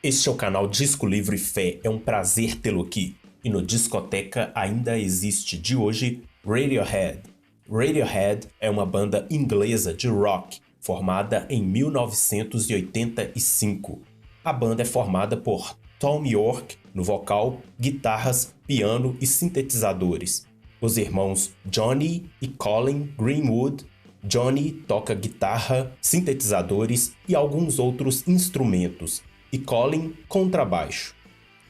Este é o canal Disco Livre Fé, é um prazer tê-lo aqui. E no Discoteca ainda existe de hoje Radiohead. Radiohead é uma banda inglesa de rock formada em 1985. A banda é formada por Thom Yorke no vocal, guitarras, piano e sintetizadores. Os irmãos Johnny e Colin Greenwood. Johnny toca guitarra, sintetizadores e alguns outros instrumentos, e Colin contrabaixo.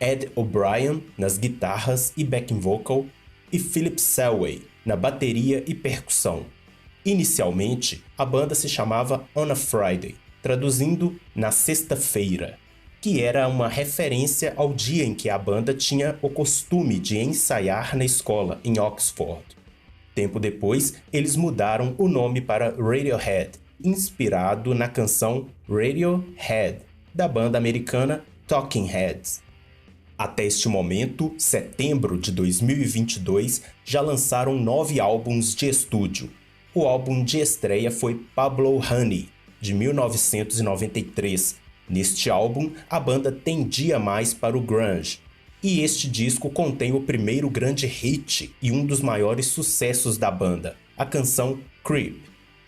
Ed O'Brien nas guitarras e backing vocal e Philip Selway na bateria e percussão. Inicialmente, a banda se chamava On a Friday, traduzindo na sexta-feira, que era uma referência ao dia em que a banda tinha o costume de ensaiar na escola em Oxford. Tempo depois, eles mudaram o nome para Radiohead, inspirado na canção Radiohead, da banda americana Talking Heads. Até este momento, setembro de 2022, já lançaram 9 álbuns de estúdio. O álbum de estreia foi Pablo Honey, de 1993. Neste álbum, a banda tendia mais para o grunge, e este disco contém o primeiro grande hit e um dos maiores sucessos da banda, a canção Creep.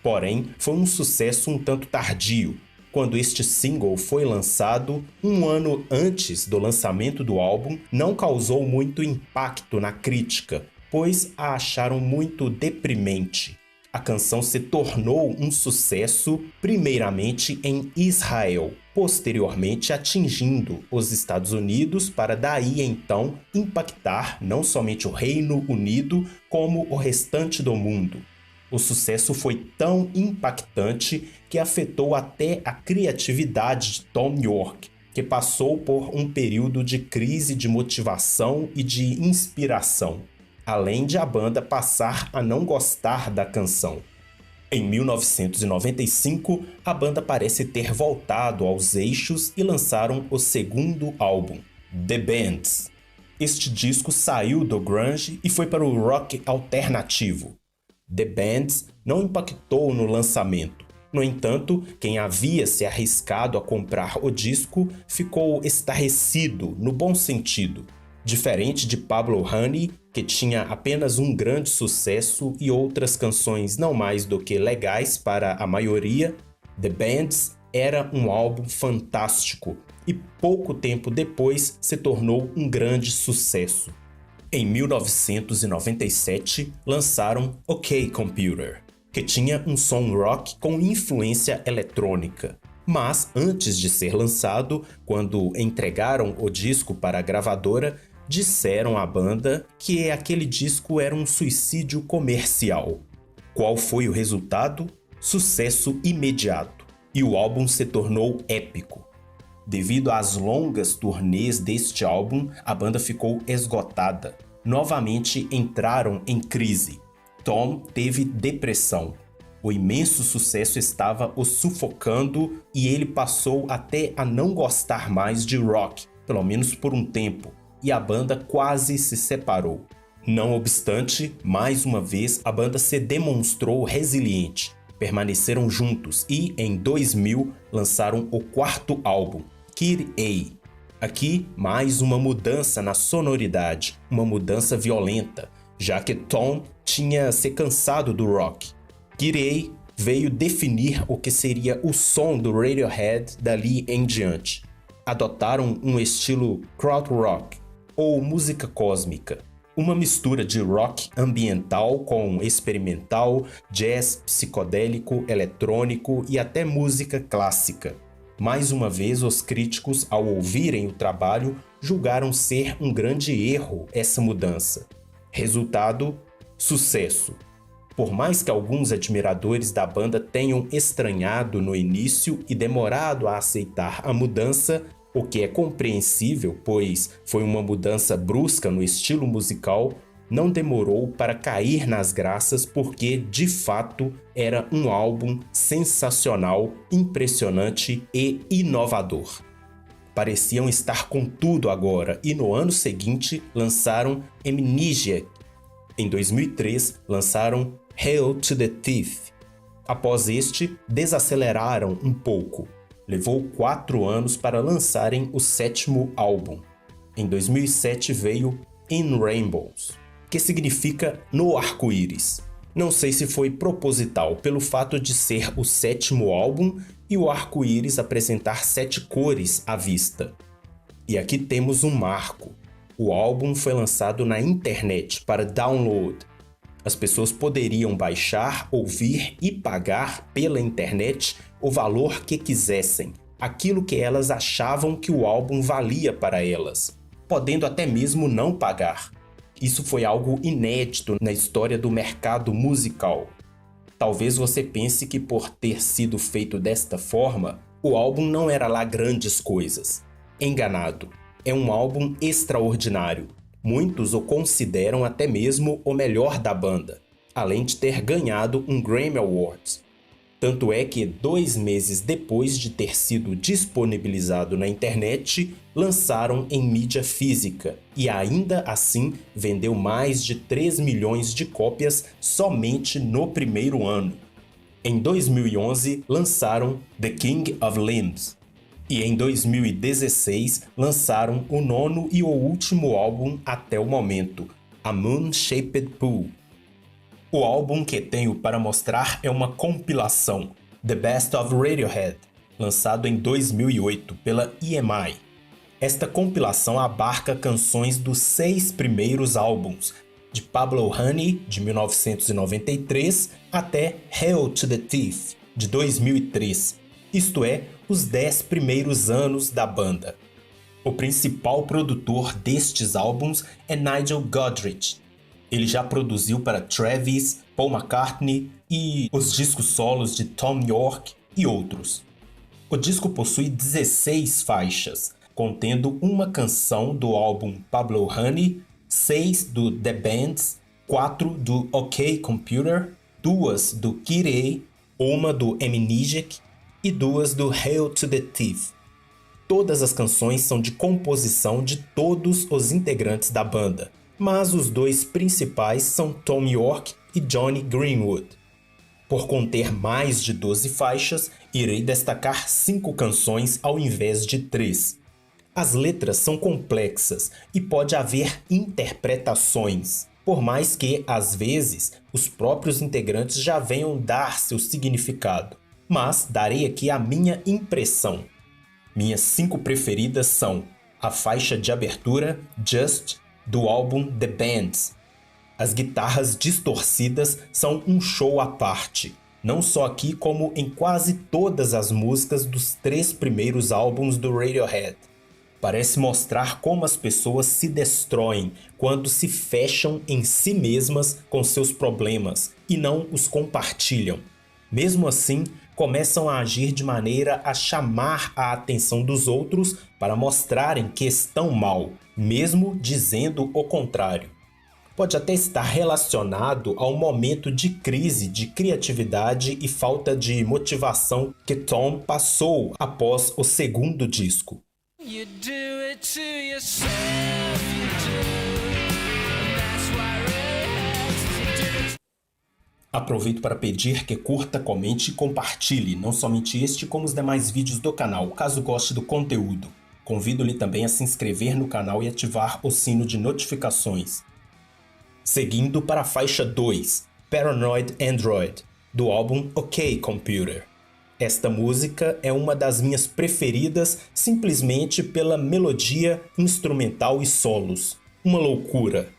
Porém, foi um sucesso um tanto tardio, quando este single foi lançado um ano antes do lançamento do álbum, não causou muito impacto na crítica, pois a acharam muito deprimente. A canção se tornou um sucesso primeiramente em Israel, posteriormente atingindo os Estados Unidos para daí então impactar não somente o Reino Unido como o restante do mundo. O sucesso foi tão impactante que afetou até a criatividade de Thom Yorke, que passou por um período de crise de motivação e de inspiração, além de a banda passar a não gostar da canção. Em 1995, a banda parece ter voltado aos eixos e lançaram o segundo álbum, The Bands. Este disco saiu do grunge e foi para o rock alternativo. The Bands não impactou no lançamento. No entanto, quem havia se arriscado a comprar o disco ficou estarrecido no bom sentido. Diferente de Pablo Honey, que tinha apenas um grande sucesso e outras canções não mais do que legais para a maioria, The Bands era um álbum fantástico e pouco tempo depois se tornou um grande sucesso. Em 1997, lançaram OK Computer, que tinha um som rock com influência eletrônica. Mas antes de ser lançado, quando entregaram o disco para a gravadora, disseram à banda que aquele disco era um suicídio comercial. Qual foi o resultado? Sucesso imediato, e o álbum se tornou épico. Devido às longas turnês deste álbum, a banda ficou esgotada. Novamente entraram em crise. Thom teve depressão. O imenso sucesso estava o sufocando e ele passou até a não gostar mais de rock, pelo menos por um tempo, e a banda quase se separou. Não obstante, mais uma vez a banda se demonstrou resiliente. Permaneceram juntos e, em 2000, lançaram o quarto álbum, Kid A. Aqui, mais uma mudança na sonoridade, uma mudança violenta, já que Thom tinha se cansado do rock. Kid A veio definir o que seria o som do Radiohead dali em diante. Adotaram um estilo krautrock, ou música cósmica, uma mistura de rock ambiental com experimental, jazz psicodélico, eletrônico e até música clássica. Mais uma vez, os críticos, ao ouvirem o trabalho, julgaram ser um grande erro essa mudança. Resultado: sucesso. Por mais que alguns admiradores da banda tenham estranhado no início e demorado a aceitar a mudança, o que é compreensível, pois foi uma mudança brusca no estilo musical, não demorou para cair nas graças porque, de fato, era um álbum sensacional, impressionante e inovador. Pareciam estar com tudo agora e no ano seguinte lançaram Amnesia. Em 2003, lançaram Hail to the Thief. Após este, desaceleraram um pouco. levou 4 anos para lançarem o 7º álbum. Em 2007 veio In Rainbows, que significa No Arco-Íris. Não sei se foi proposital pelo fato de ser o 7º álbum e o arco-íris apresentar 7 cores à vista. E aqui temos um marco. O álbum foi lançado na internet para download. As pessoas poderiam baixar, ouvir e pagar pela internet o valor que quisessem, aquilo que elas achavam que o álbum valia para elas, podendo até mesmo não pagar. Isso foi algo inédito na história do mercado musical. Talvez você pense que por ter sido feito desta forma, o álbum não era lá grandes coisas. Enganado. É um álbum extraordinário. Muitos o consideram até mesmo o melhor da banda, além de ter ganhado um Grammy Awards. Tanto é que 2 meses depois de ter sido disponibilizado na internet, lançaram em mídia física e ainda assim vendeu mais de 3 milhões de cópias somente no primeiro ano. Em 2011, lançaram The King of Limbs e em 2016 lançaram o 9º e o último álbum até o momento, A Moon-Shaped Pool. O álbum que tenho para mostrar é uma compilação, The Best of Radiohead, lançado em 2008 pela EMI. Esta compilação abarca canções dos 6 primeiros álbuns, de Pablo Honey, de 1993, até Hail to the Thief, de 2003, isto é, os 10 primeiros anos da banda. O principal produtor destes álbuns é Nigel Godrich. Ele já produziu para Travis, Paul McCartney e os discos solos de Thom Yorke e outros. O disco possui 16 faixas, contendo uma canção do álbum Pablo Honey, 6 do The Bands, 4 do OK Computer, 2 do Kid A, uma do Amnesiac e 2 do Hail to the Thief. Todas as canções são de composição de todos os integrantes da banda, mas os 2 principais são Thom Yorke e Jonny Greenwood. Por conter mais de 12 faixas, irei destacar 5 canções ao invés de 3. As letras são complexas e pode haver interpretações, por mais que, às vezes, os próprios integrantes já venham dar seu significado. Mas darei aqui a minha impressão. Minhas 5 preferidas são a faixa de abertura Just, do álbum The Bands. As guitarras distorcidas são um show à parte, não só aqui como em quase todas as músicas dos 3 primeiros álbuns do Radiohead. Parece mostrar como as pessoas se destroem quando se fecham em si mesmas com seus problemas e não os compartilham. Mesmo assim, começam a agir de maneira a chamar a atenção dos outros para mostrarem que estão mal, mesmo dizendo o contrário. Pode até estar relacionado ao momento de crise de criatividade e falta de motivação que Thom passou após o 2º disco. You do it to yourself, you do. That's why Radiohead. Aproveito para pedir que curta, comente e compartilhe, não somente este como os demais vídeos do canal, caso goste do conteúdo. Convido-lhe também a se inscrever no canal e ativar o sino de notificações. Seguindo para a faixa 2, Paranoid Android, do álbum OK Computer. Esta música é uma das minhas preferidas simplesmente pela melodia, instrumental e solos. Uma loucura.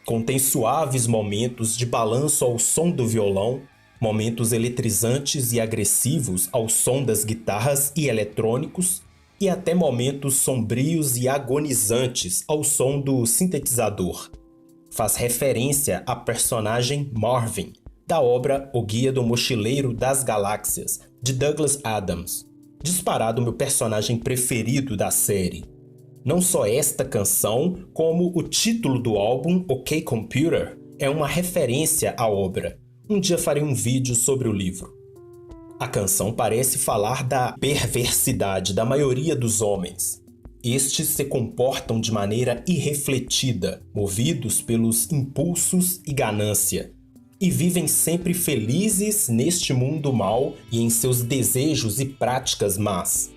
Contém suaves momentos de balanço ao som do violão, momentos eletrizantes e agressivos ao som das guitarras e eletrônicos, e até momentos sombrios e agonizantes ao som do sintetizador. Faz referência à personagem Marvin, da obra O Guia do Mochileiro das Galáxias, de Douglas Adams, disparado meu personagem preferido da série. Não só esta canção, como o título do álbum, OK Computer, é uma referência à obra. Um dia farei um vídeo sobre o livro. A canção parece falar da perversidade da maioria dos homens. Estes se comportam de maneira irrefletida, movidos pelos impulsos e ganância. e vivem sempre felizes neste mundo mau e em seus desejos e práticas más.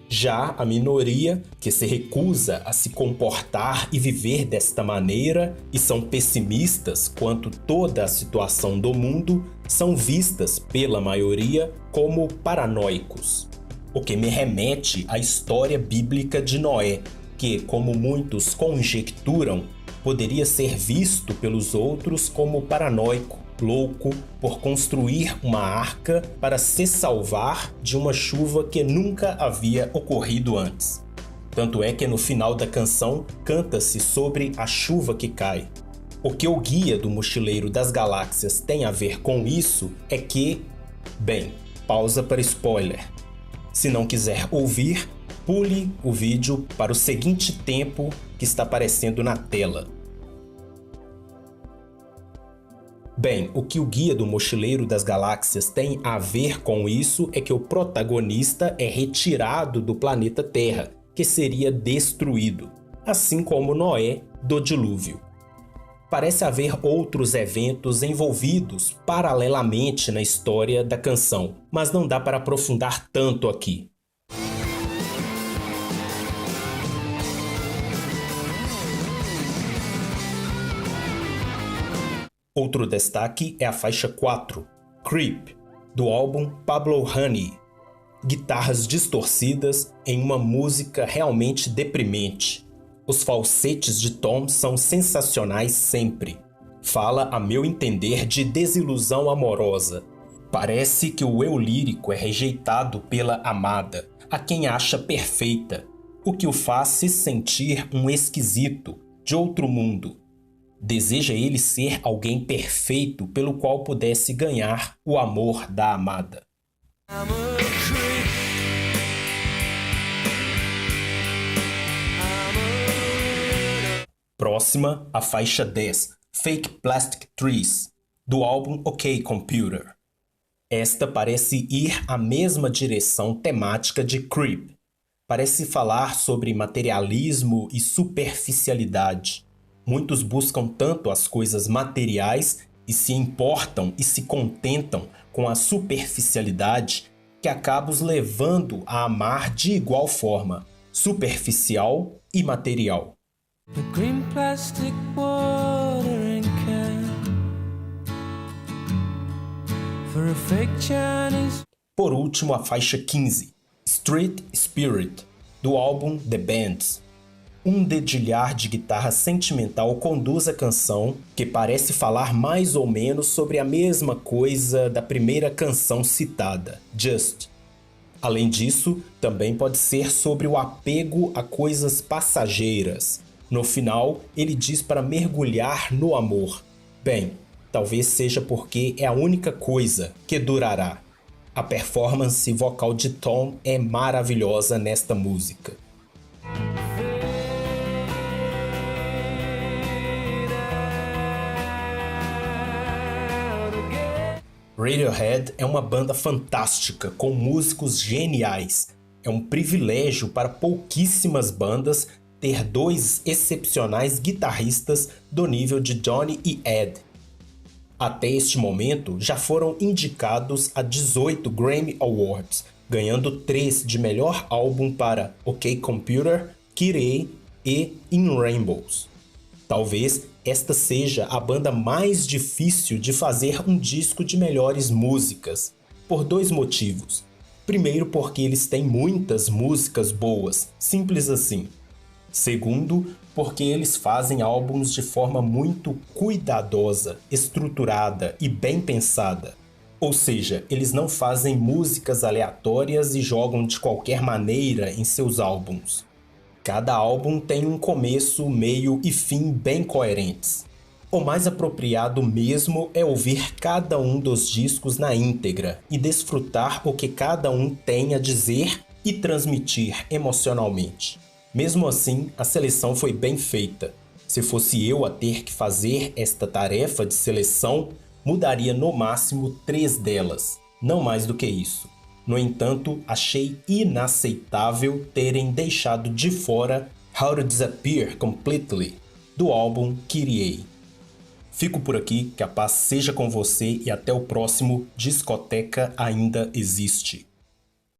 Já a minoria, que se recusa a se comportar e viver desta maneira e são pessimistas quanto toda a situação do mundo, são vistas pela maioria como paranoicos. O que me remete à história bíblica de Noé, que, como muitos conjecturam, poderia ser visto pelos outros como paranoico, louco, por construir uma arca para se salvar de uma chuva que nunca havia ocorrido antes. Tanto é que no final da canção canta-se sobre a chuva que cai. O que o Guia do Mochileiro das Galáxias tem a ver com isso é que... Bem, pausa para spoiler. Se não quiser ouvir, pule o vídeo para o seguinte tempo que está aparecendo na tela. Bem, o que o Guia do Mochileiro das Galáxias tem a ver com isso é que o protagonista é retirado do planeta Terra, que seria destruído, assim como Noé do dilúvio. Parece haver outros eventos envolvidos paralelamente na história da canção, mas não dá para aprofundar tanto aqui. Outro destaque é a faixa 4, Creep, do álbum Pablo Honey. Guitarras distorcidas em uma música realmente deprimente. Os falsetes de Tom são sensacionais sempre. Fala, a meu entender, de desilusão amorosa. Parece que o eu lírico é rejeitado pela amada, a quem acha perfeita, o que o faz se sentir um esquisito, de outro mundo. Deseja ele ser alguém perfeito pelo qual pudesse ganhar o amor da amada. Próxima, a faixa 10, Fake Plastic Trees, do álbum OK Computer. Esta parece ir à mesma direção temática de Creep. Parece falar sobre materialismo e superficialidade. Muitos buscam tanto as coisas materiais e se importam e se contentam com a superficialidade que acabam os levando a amar de igual forma, superficial e material. The green plastic watering can for a fake Chinese. Por último, a faixa 15, Street Spirit, do álbum The Bands. Um dedilhar de guitarra sentimental conduz a canção, que parece falar mais ou menos sobre a mesma coisa da primeira canção citada, Just. Além disso, também pode ser sobre o apego a coisas passageiras. No final, ele diz para mergulhar no amor. Bem, talvez seja porque é a única coisa que durará. A performance vocal de Tom é maravilhosa nesta música. Radiohead é uma banda fantástica, com músicos geniais. É um privilégio para pouquíssimas bandas ter dois excepcionais guitarristas do nível de Johnny e Ed. Até este momento, já foram indicados a 18 Grammy Awards, ganhando 3 de melhor álbum para OK Computer, Kid A e In Rainbows. Talvez esta seja a banda mais difícil de fazer um disco de melhores músicas, por 2 motivos. Primeiro, porque eles têm muitas músicas boas, simples assim. Segundo, porque eles fazem álbuns de forma muito cuidadosa, estruturada e bem pensada. Ou seja, eles não fazem músicas aleatórias e jogam de qualquer maneira em seus álbuns. Cada álbum tem um começo, meio e fim bem coerentes. O mais apropriado mesmo é ouvir cada um dos discos na íntegra e desfrutar o que cada um tem a dizer e transmitir emocionalmente. Mesmo assim, a seleção foi bem feita. Se fosse eu a ter que fazer esta tarefa de seleção, mudaria no máximo 3 delas, não mais do que isso. No entanto, achei inaceitável terem deixado de fora How to Disappear Completely, do álbum Kid A. Fico por aqui, que a paz seja com você e até o próximo Discoteca Ainda Existe.